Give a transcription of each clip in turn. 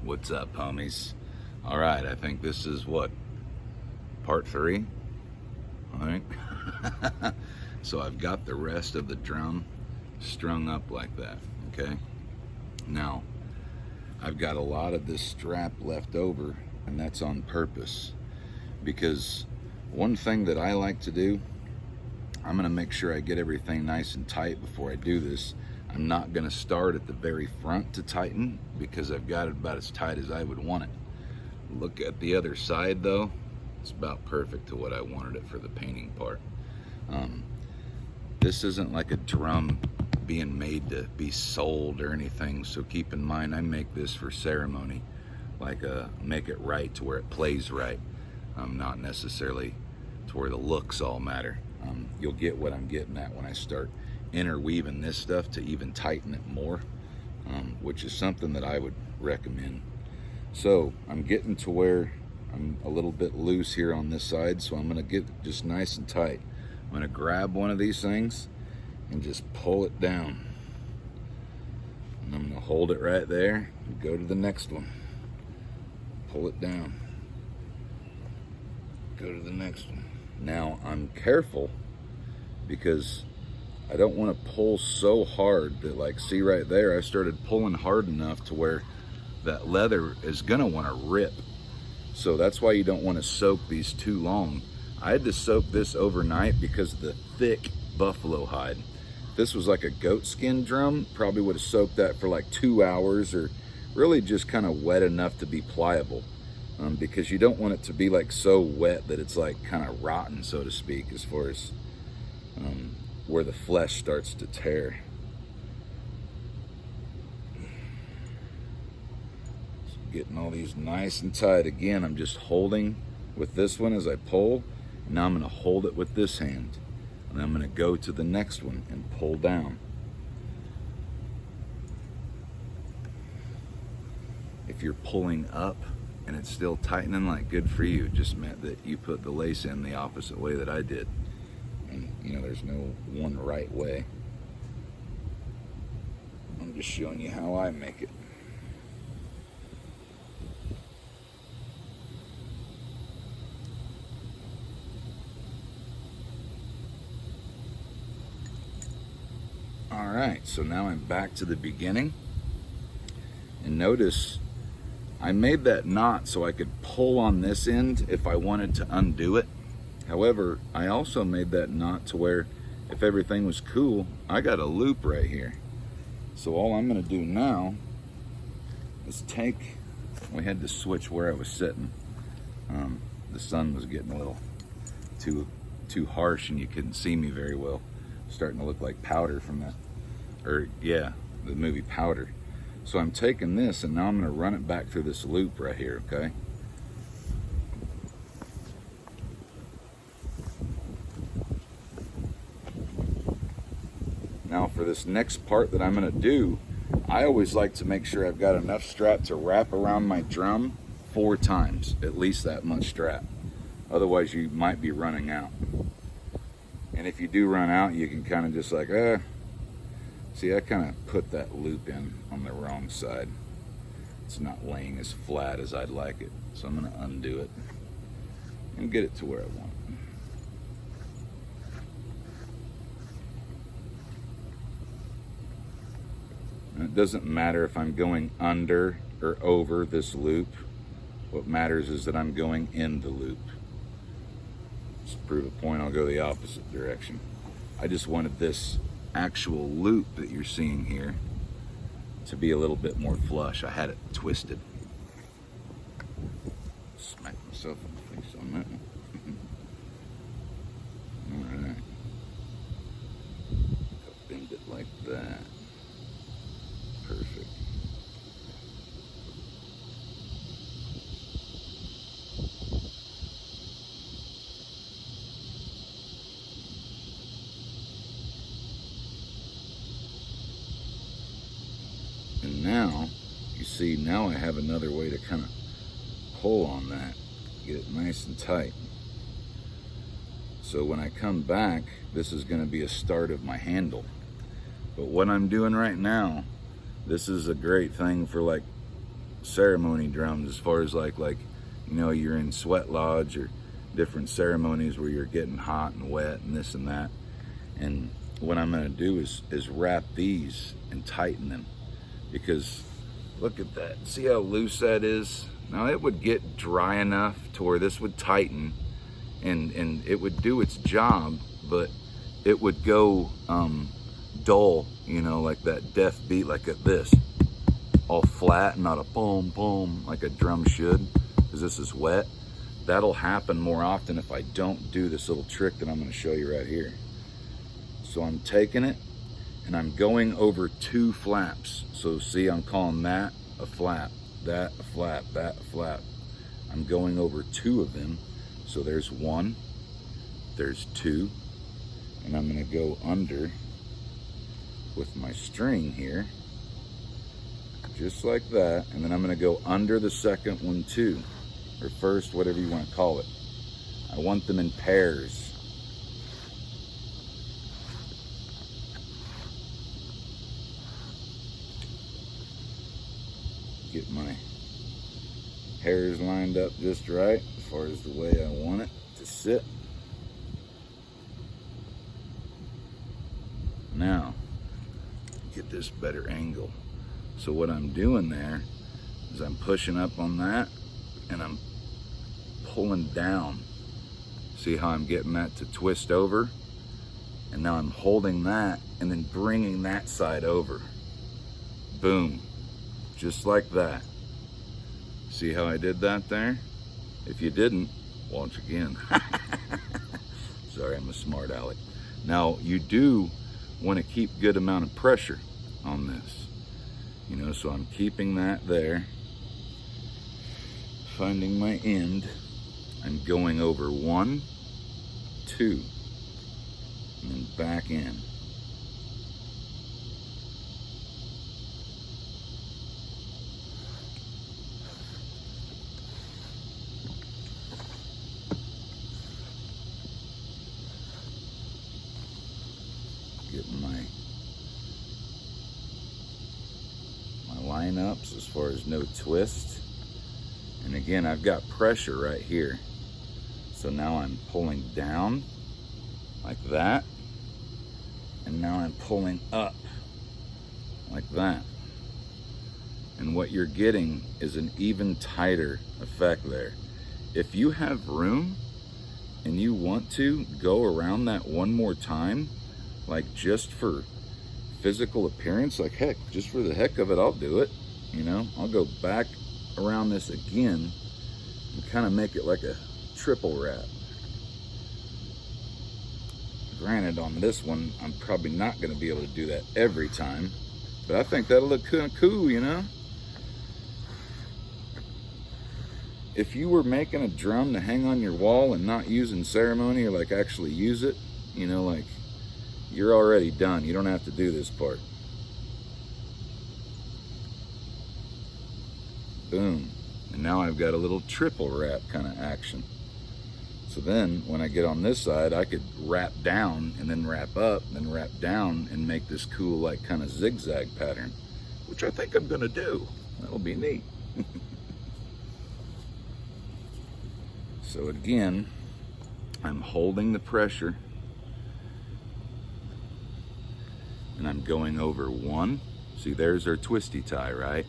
What's up, homies? All right, I think this is what, part 3? All right. So I've got the rest of the drum strung up like that, okay? Now, I've got a lot of this strap left over, and that's on purpose, because one thing that I like to do, I'm gonna make sure I get everything nice and tight before I do this. I'm not gonna start at the very front to tighten, because I've got it about as tight as I would want it. Look at the other side though, it's about perfect to what I wanted it for the painting part. This isn't like a drum being made to be sold or anything, so keep in mind I make this for ceremony, like make it right to where it plays right, not necessarily to where the looks all matter. You'll get what I'm getting at when I start interweaving this stuff to even tighten it more, which is something that I would recommend. So I'm getting to where I'm a little bit loose here on this side, so I'm gonna get just nice and tight. I'm gonna grab one of these things and just pull it down. And I'm gonna hold it right there and go to the next one. Pull it down. Go to the next one. Now I'm careful because I don't want to pull so hard that, like, see right there, I started pulling hard enough to where that leather is gonna want to rip. So that's why you don't want to soak these too long. I had to soak this overnight because of the thick buffalo hide. If this was like a goat skin drum, probably would have soaked that for like 2 hours, or really just kind of wet enough to be pliable, because you don't want it to be like so wet that it's like kind of rotten, so to speak, as far as where the flesh starts to tear. So getting all these nice and tight. Again, I'm just holding with this one as I pull. Now I'm going to hold it with this hand, and I'm going to go to the next one and pull down. If you're pulling up and it's still tightening, like, good for you. It just meant that you put the lace in the opposite way that I did. And you know, there's no one right way. I'm just showing you how I make it. All right, so now I'm back to the beginning, and notice I made that knot so I could pull on this end if I wanted to undo it. However, I also made that knot to where if everything was cool, I got a loop right here. So all I'm gonna do now is take, we had to switch where I was sitting. The sun was getting a little too harsh and you couldn't see me very well. Starting to look like Powder from the movie Powder. So I'm taking this and now I'm gonna run it back through this loop right here, okay? Now for this next part that I'm gonna do, I always like to make sure I've got enough strap to wrap around my drum 4 times, at least that much strap. Otherwise you might be running out. And if you do run out, you can kind of just like, see, I kind of put that loop in on the wrong side. It's not laying as flat as I'd like it. So I'm gonna undo it and get it to where I want it. And it doesn't matter if I'm going under or over this loop. What matters is that I'm going in the loop. To prove a point, I'll go the opposite direction. I just wanted this actual loop that you're seeing here to be a little bit more flush. I had it twisted. Smack myself in the face on that one. All right. Bend it like that. Perfect. And now, you see, now I have another way to kind of pull on that, get it nice and tight. So when I come back, this is going to be a start of my handle. But what I'm doing right now, this is a great thing for like ceremony drums, as far as like you know, you're in sweat lodge or different ceremonies where you're getting hot and wet and this and that. And what I'm going to do is wrap these and tighten them, because look at that. See how loose that is? Now it would get dry enough to where this would tighten and it would do its job, but it would go dull, you know, like that death beat, like this, all flat, not a boom boom like a drum should, because this is wet. That'll happen more often if I don't do this little trick that I'm going to show you right here. So I'm taking it and I'm going over 2 flaps. So see, I'm calling that a flap, that a flap, that a flap. I'm going over 2 of them. So there's 1, there's 2, and I'm going to go under with my string here, just like that, and then I'm going to go under the second one too, or first, whatever you want to call it. I want them in pairs. Get my hairs lined up just right as far as the way I want it to sit. Now, get this better angle. So what I'm doing there is I'm pushing up on that and I'm pulling down. See how I'm getting that to twist over? And now I'm holding that and then bringing that side over. Boom. Just like that. See how I did that there? If you didn't, watch again. Sorry, I'm a smart aleck. Now, you do want to keep good amount of pressure on this. You know, so I'm keeping that there. Finding my end. I'm going over 1, 2, and then back in. Getting my lineups as far as no twist. And again, I've got pressure right here. So now I'm pulling down like that. And now I'm pulling up like that. And what you're getting is an even tighter effect there. If you have room and you want to go around that one more time, like just for physical appearance, like heck, just for the heck of it, I'll do it. You know, I'll go back around this again and kind of make it like a triple wrap. Granted, on this one, I'm probably not going to be able to do that every time, but I think that'll look kind of cool, you know? If you were making a drum to hang on your wall and not use in ceremony, or like actually use it, you know, like, you're already done. You don't have to do this part. Boom. And now I've got a little triple wrap kind of action. So then when I get on this side, I could wrap down and then wrap up and then wrap down and make this cool like kind of zigzag pattern, which I think I'm gonna do. That'll be neat. So again, I'm holding the pressure and I'm going over 1. See, there's our twisty tie, right?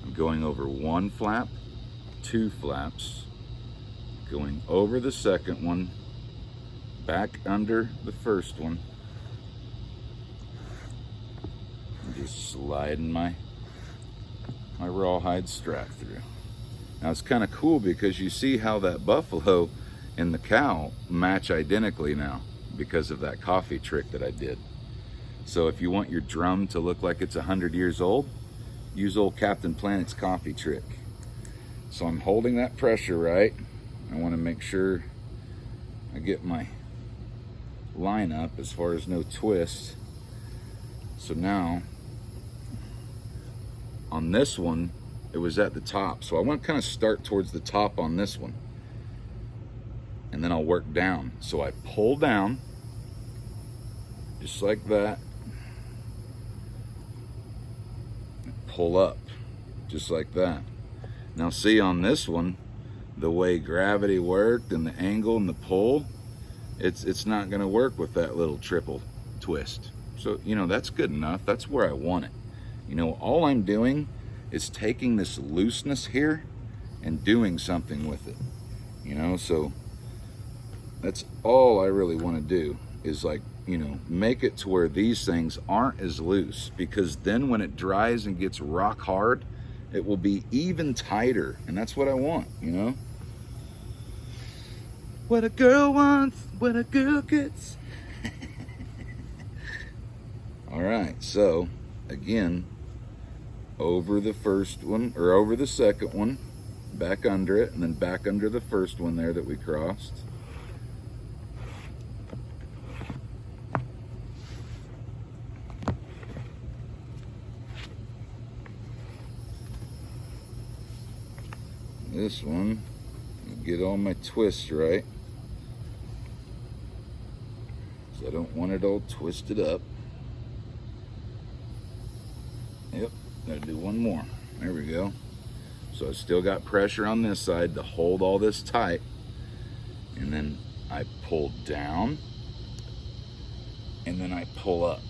I'm going over 1 flap, 2 flaps, going over the second one, back under the first one, and just sliding my rawhide strap through. Now it's kind of cool because you see how that buffalo and the cow match identically now because of that coffee trick that I did. So if you want your drum to look like it's 100 years old, use old Captain Planet's coffee trick. So I'm holding that pressure right. I want to make sure I get my line up as far as no twist. So now on this one, it was at the top. So I want to kind of start towards the top on this one. And then I'll work down. So I pull down, just like that. Pull up, just like that. Now see, on this one, the way gravity worked and the angle and the pull, it's not going to work with that little triple twist. So, you know, that's good enough. That's where I want it. You know, all I'm doing is taking this looseness here and doing something with it. You know, so that's all I really want to do, is like, you know, make it to where these things aren't as loose, because then when it dries and gets rock hard, it will be even tighter, and that's what I want, you know? What a girl wants, what a girl gets. All right, so again, over the first one, or over the second one, back under it, and then back under the first one there that we crossed. This one, get all my twists right, so I don't want it all twisted up. Yep, gotta do one more. There we go. So I still got pressure on this side to hold all this tight, and then I pull down, and then I pull up.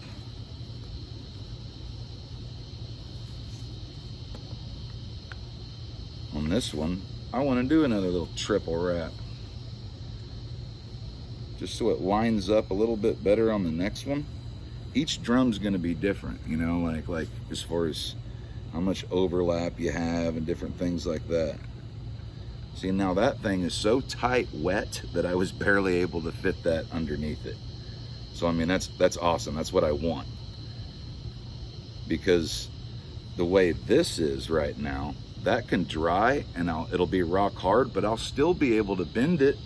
On this one, I want to do another little triple wrap, just so it lines up a little bit better on the next one. Each drum's going to be different, you know, like as far as how much overlap you have and different things like that. See, now that thing is so tight wet that I was barely able to fit that underneath it. So I mean, that's awesome. That's what I want, because the way this is right now, that can dry and it'll be rock hard, but I'll still be able to bend it.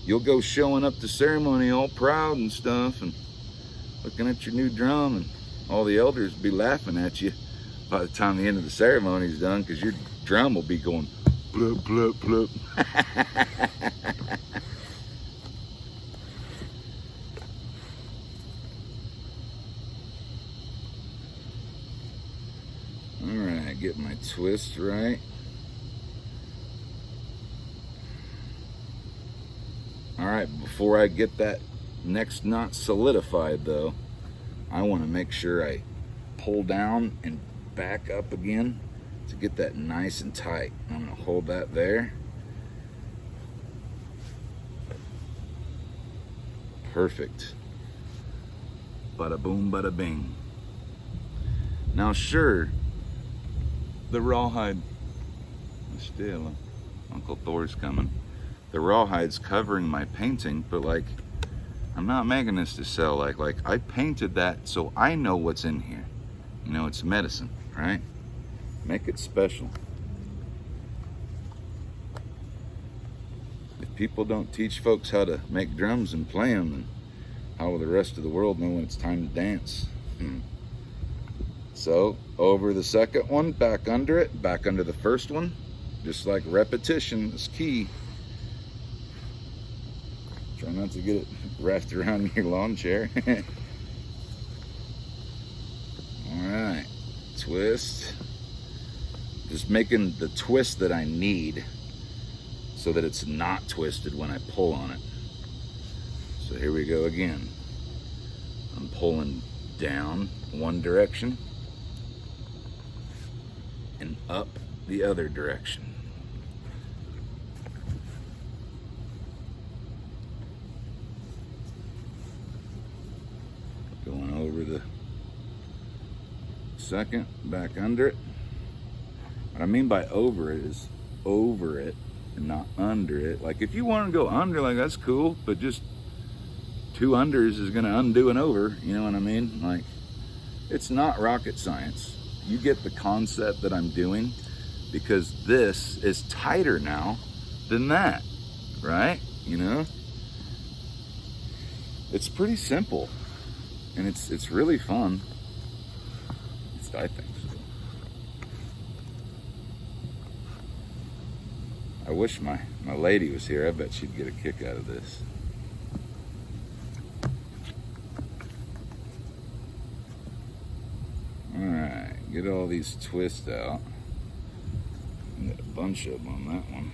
You'll go showing up to ceremony all proud and stuff and looking at your new drum, and all the elders be laughing at you by the time the end of the ceremony is done, because your drum will be going blub, blub, blub. All right, get my twist right. All right, before I get that next knot solidified though, I want to make sure I pull down and back up again to get that nice and tight. I'm going to hold that there. Perfect. Bada boom, bada bing. Now sure, the rawhide, still, Uncle Thor's coming. The rawhide's covering my painting, but like, I'm not making this to sell. Like I painted that so I know what's in here. You know, it's medicine, right? Make it special. If people don't teach folks how to make drums and play them, then how will the rest of the world know when it's time to dance? So over the second one, back under it, back under the first one. Just like repetition is key. Try not to get it wrapped around your lawn chair. All right, twist. Just making the twist that I need so that it's not twisted when I pull on it. So here we go again. I'm pulling down one direction and up the other direction. Going over the second, back under it. What I mean by over it is over it and not under it. Like if you want to go under, like that's cool, but just two unders is going to undo an over, you know what I mean? Like, it's not rocket science. You get the concept that I'm doing, because this is tighter now than that, right? You know, it's pretty simple, and it's really fun. At least I think so. I wish my lady was here. I bet she'd get a kick out of this. All right, get all these twists out. bunch of them on that one.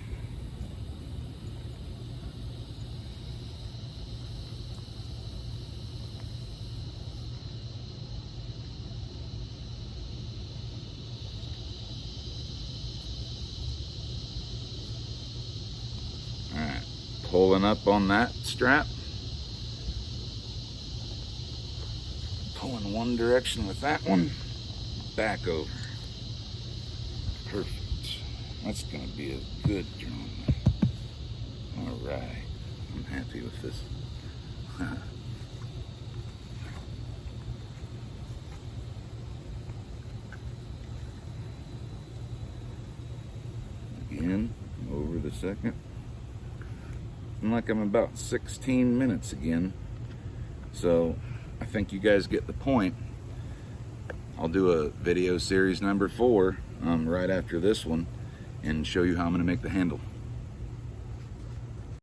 Alright, pulling up on that strap. Pulling one direction with that one, back over. Perfect. That's going to be a good drone. Alright, I'm happy with this. Again, over the second. And like I'm about 16 minutes again. So I think you guys get the point. I'll do a video series number 4 right after this one and show you how I'm going to make the handle.